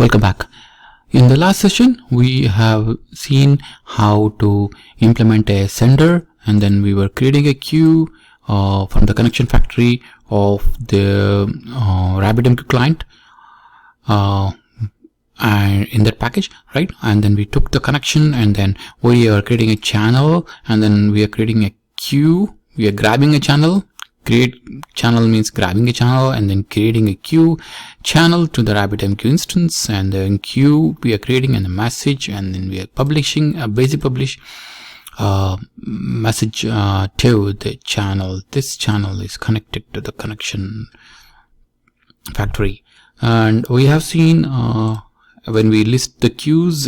Welcome back. In the last session, we have seen how to implement a sender, and then we were creating a queue from the connection factory of the RabbitMQ client and in that package, right? And then we took the connection, and then we are creating a channel, and then we are creating a queue. We are grabbing a channel. Create channel means grabbing a channel and then creating a queue channel to the RabbitMQ instance, and then queue we are creating a message, and then we are publishing a basic publish message to the channel. This channel is connected to the connection factory, and we have seen when we list the queues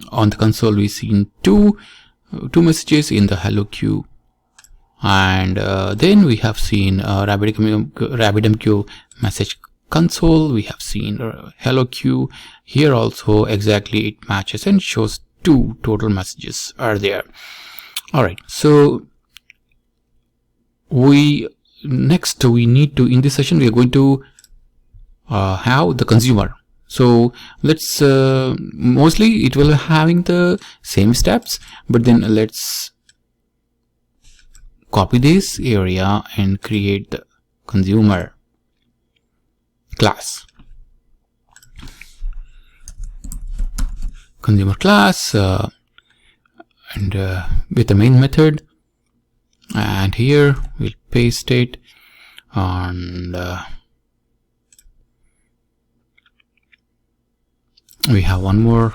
on the console, we've seen two messages in the hello queue. And then we have seen RabbitMQ message console. We have seen hello queue. Here also exactly it matches and shows two total messages are there. All right, so next we need to, in this session we are going to have the consumer. So let's mostly it will be having the same steps, but then let's copy this area and create the consumer class. Consumer class and with the main method, and here we'll paste it, and we have one more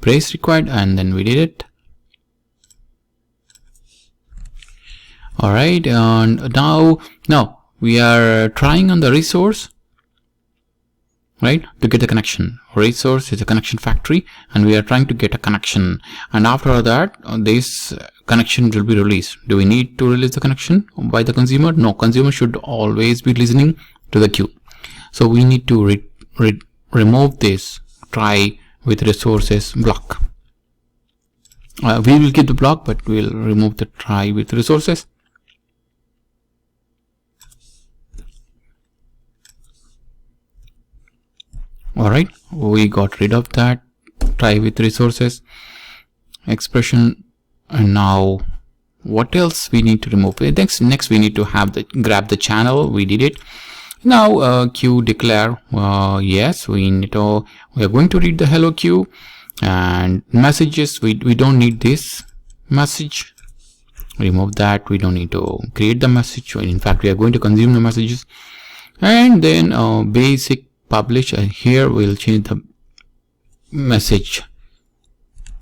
brace required, and then we did it. All right, and now we are trying on the resource, right, to get the connection. Resource is a connection factory, and we are trying to get a connection, and after that this connection will be released. Do we need to release the connection by the consumer? No, consumer should always be listening to the queue. So we need to remove this try with resources block. We will keep the block, but we'll remove the try with resources. All right, we got rid of that try with resources expression, and now what else we need to remove? Next we need to have the grab the channel. We did it. Now queue declare. Yes, we are going to read the hello queue, and messages we don't need this message. Remove that. We don't need to create the message. In fact, we are going to consume the messages, and then basic publish, and here we'll change the message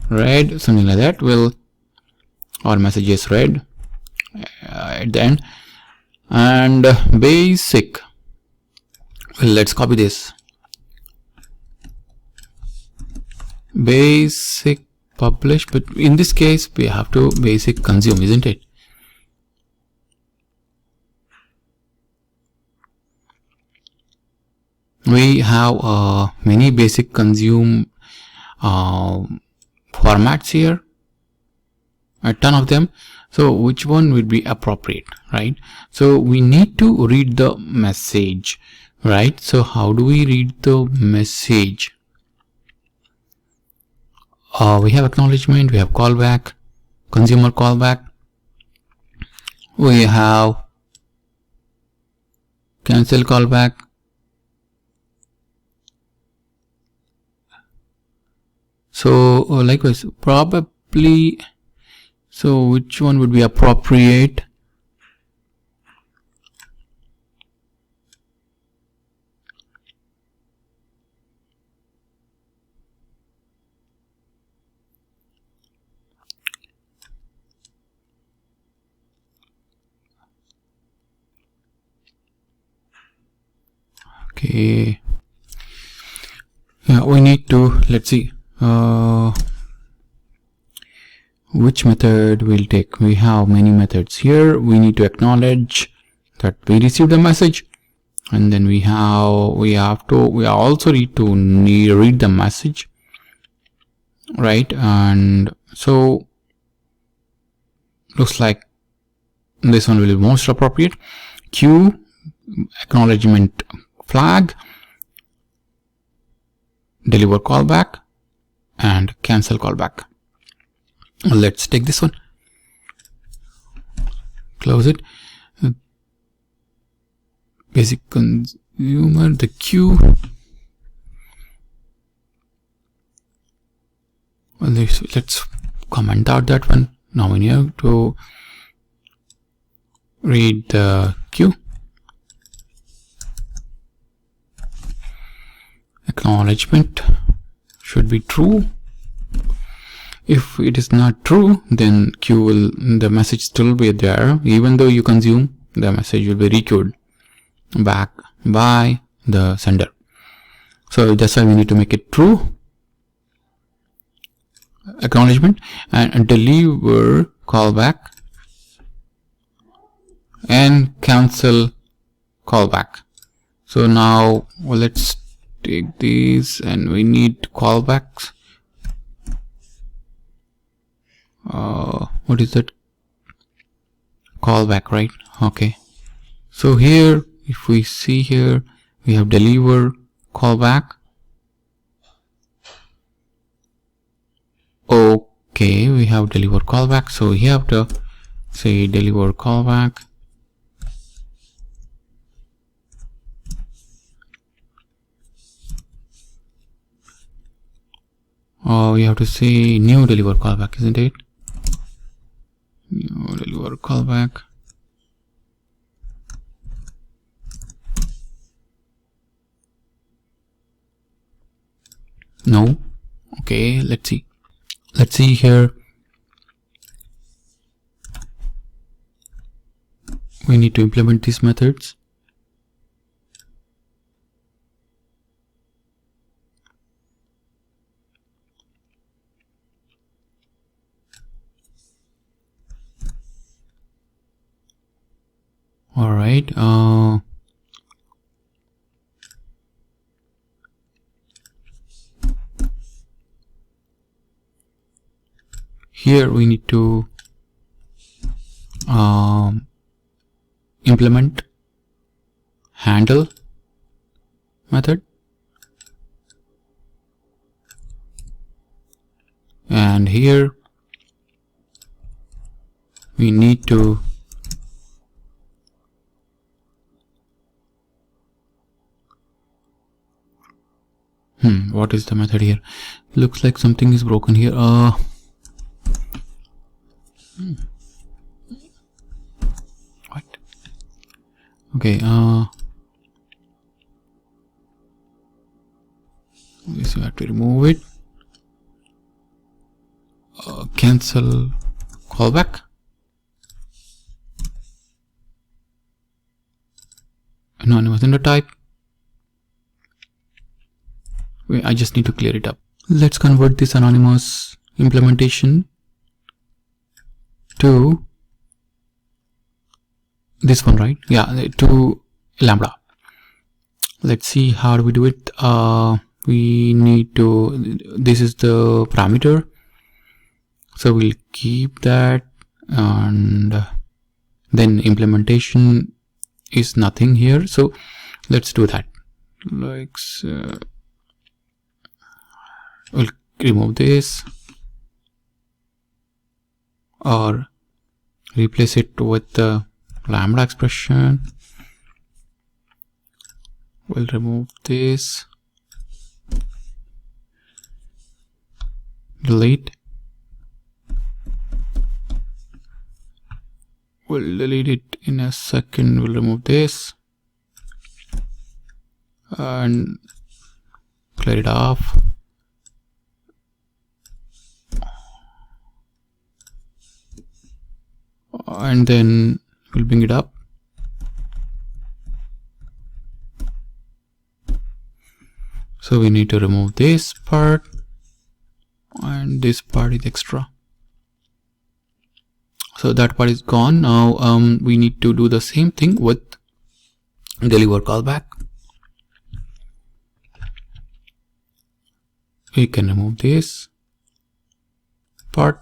red, something like that. Our message is red at the end, and basic. Well, let's copy this. Basic publish, but in this case we have to basic consume, isn't it? We have many basic consume formats here, a ton of them. So which one would be appropriate, right? So we need to read the message, right? So how do we read the message? We have acknowledgement, we have callback, consumer callback, we have cancel callback. So likewise, probably, so which one would be appropriate? Okay, yeah, we need to, let's see. Which method we'll take? We have many methods here. We need to acknowledge that we received the message, and then we also need to read the message, right? And so looks like this one will be most appropriate. Queue acknowledgement flag, deliver callback and cancel callback. Let's take this one, close it. Basic consumer, the queue. Well, let's comment out that one. Now we need to read the queue. Acknowledgement should be true. If it is not true, then queue will, the message still be there. Even though you consume, the message will be requeued back by the sender. So that's why we need to make it true. Acknowledgement and deliver callback and cancel callback. So now let's take these, and we need callbacks. What is that? Callback, right? Okay. So here, if we see here, we have deliver callback. Okay, we have deliver callback. So we have to say deliver callback. Oh, we have to say new deliver callback, isn't it? New deliver callback. No. Okay, let's see. Let's see here. We need to implement these methods. All right. Here we need to implement handle method, and here we need to what is the method here? Looks like something is broken here. What? Okay, this we have to remove it. Cancel callback. Anonymous in the type. Wait, I just need to clear it up. Let's convert this anonymous implementation to this one, right? Yeah, to lambda. Let's see how do we do it. We need to, this is the parameter, so we'll keep that, and then implementation is nothing here, so let's do that. Like we'll remove this or replace it with the lambda expression. We'll remove this, delete, we'll delete it in a second. We'll remove this and clear it off. And then we'll bring it up. So we need to remove this part, and this part is extra. So that part is gone. Now we need to do the same thing with deliver callback. We can remove this part.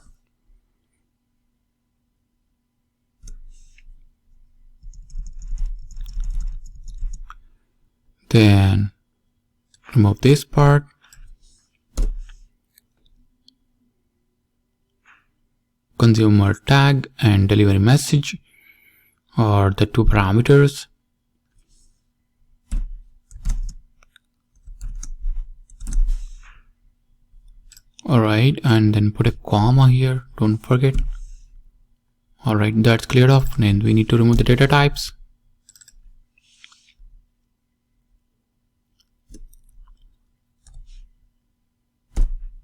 Then remove this part consumer tag and delivery message are the two parameters. Alright, and then put a comma here, don't forget. Alright, that's cleared off. Then we need to remove the data types.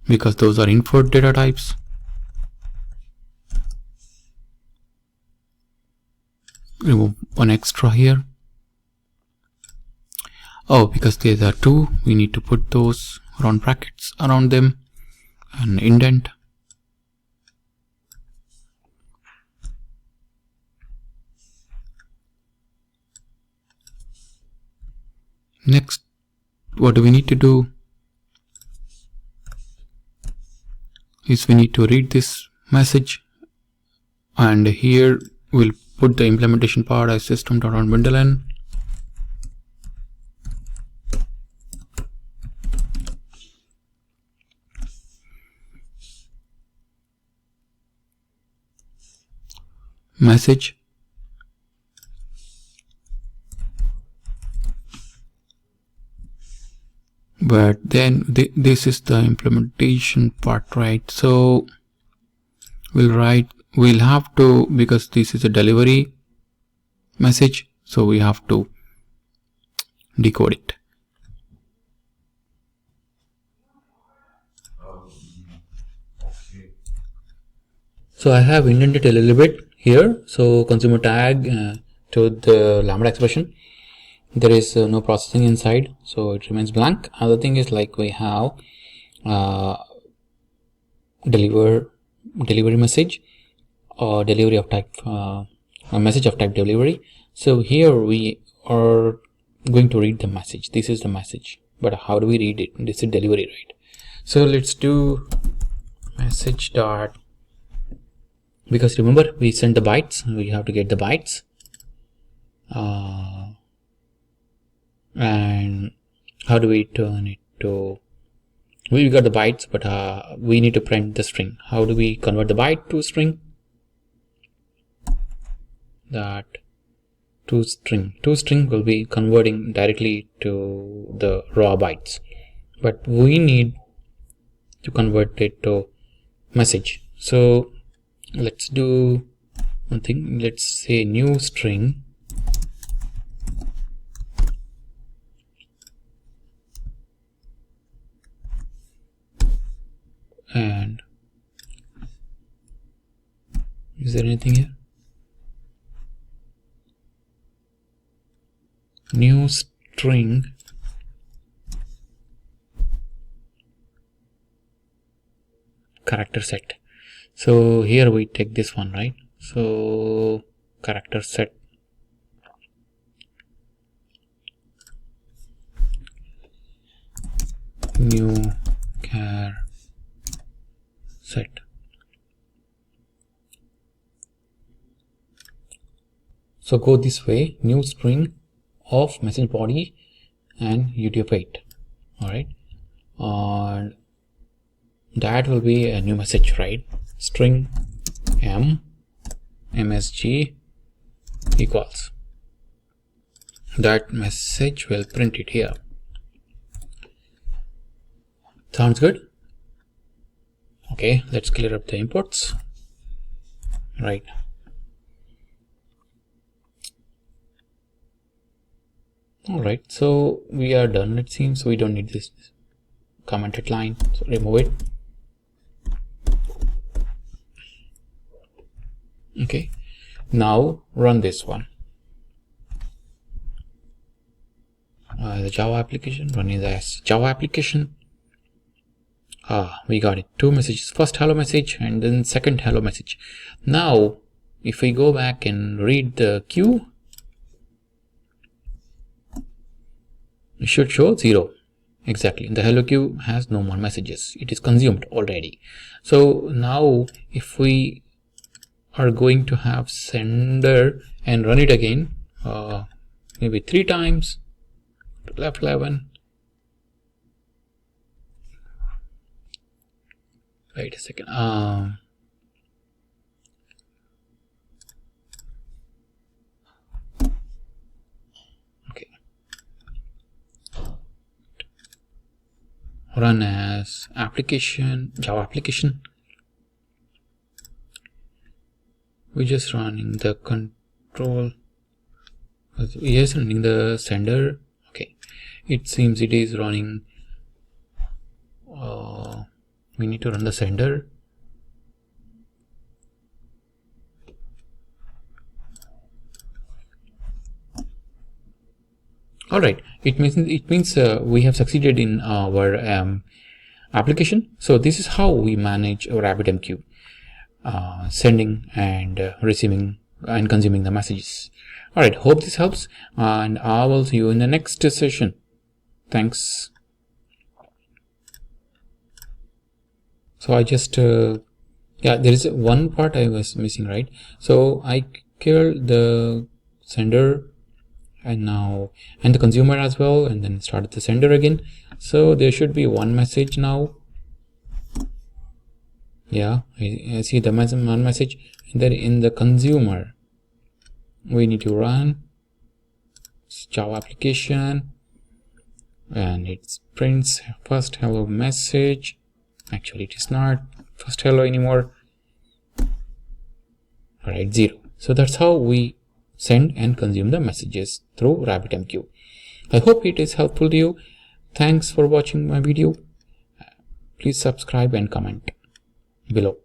Because those are inferred data types. Remove one extra here. Oh, because there are two, we need to put those round brackets around them and indent. Next, what do we need to do is we need to read this message, and here we'll put the implementation part as system.out.println. Message, but then this is the implementation part, right? So we'll have to, because this is a delivery message, so we have to decode it. So I have indented a little bit here. So consumer tag to the lambda expression, there is no processing inside, so it remains blank. Other thing is, like, we have delivery message or delivery of type a message of type delivery. So here we are going to read the message. This is the message, but how do we read it? This is delivery, right? So let's do message dot, because remember we sent the bytes, we have to get the bytes, and how do we turn it to, we got the bytes, but we need to print the string. How do we convert the byte to string? That to string will be converting directly to the raw bytes, but we need to convert it to message. So let's do one thing. Let's say new string and is there anything here? New string character set. So here we take this one, right? So character set, new char set. So go this way, new string of message body and UTF-8. All right, and that will be a new message, right? String msg equals, that message will print it here. Sounds good? Okay, let's clear up the imports, right? All right, so we are done. It seems we don't need this commented line, so remove it. Okay, now run this one. The Java application, running as Java application. We got it. Two messages, first hello message and then second hello message. Now if we go back and read the queue, it should show 0. Exactly, the hello queue has no more messages, it is consumed already. So now if we are going to have sender and run it again, maybe 3 times, left 11. Wait a second. run as application, Java application. We're just running the control. Yes, running the sender. Okay, it seems it is running. We need to run the sender. All right, it means we have succeeded in our application. So this is how we manage our RabbitMQ, sending and receiving and consuming the messages. All right, hope this helps, and I will see you in the next session. Thanks. So I just yeah, there is one part I was missing, right? So I killed the sender and the consumer as well, and then started the sender again. So there should be one message now. Yeah, I see the one message, and then in the consumer we need to run Java application, and it prints first hello message. Actually, it is not first hello anymore. All right, 0. So that's how we send and consume the messages through RabbitMQ. I hope it is helpful to you. Thanks for watching my video. Please subscribe and comment below.